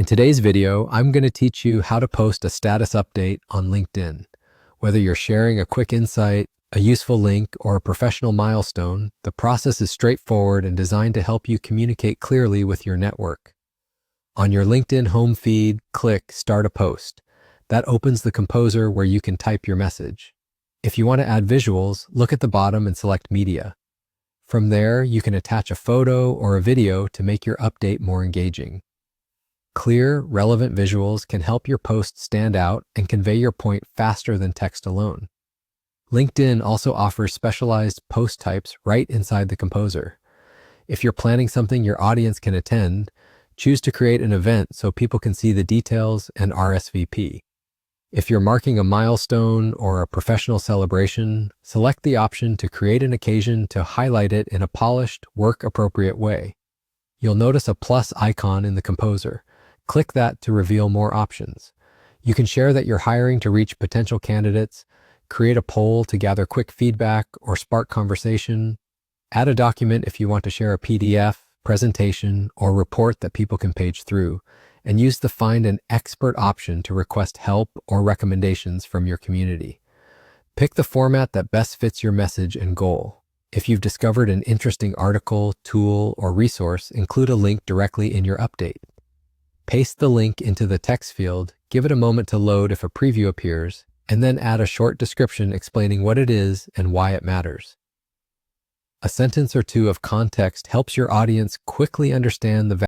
In today's video, I'm going to teach you how to post a status update on LinkedIn. Whether you're sharing a quick insight, a useful link, or a professional milestone, the process is straightforward and designed to help you communicate clearly with your network. On your LinkedIn home feed, click Start a Post. That opens the composer where you can type your message. If you want to add visuals, look at the bottom and select Media. From there, you can attach a photo or a video to make your update more engaging. Clear, relevant visuals can help your post stand out and convey your point faster than text alone. LinkedIn also offers specialized post types right inside the composer. If you're planning something your audience can attend, choose to create an event so people can see the details and RSVP. If you're marking a milestone or a professional celebration, select the option to create an occasion to highlight it in a polished, work-appropriate way. You'll notice a plus icon in the composer. Click that to reveal more options. You can share that you're hiring to reach potential candidates, create a poll to gather quick feedback or spark conversation, add a document if you want to share a PDF, presentation, or report that people can page through, and use the Find an Expert option to request help or recommendations from your community. Pick the format that best fits your message and goal. If you've discovered an interesting article, tool, or resource, include a link directly in your update. Paste the link into the text field, give it a moment to load if a preview appears, and then add a short description explaining what it is and why it matters. A sentence or two of context helps your audience quickly understand the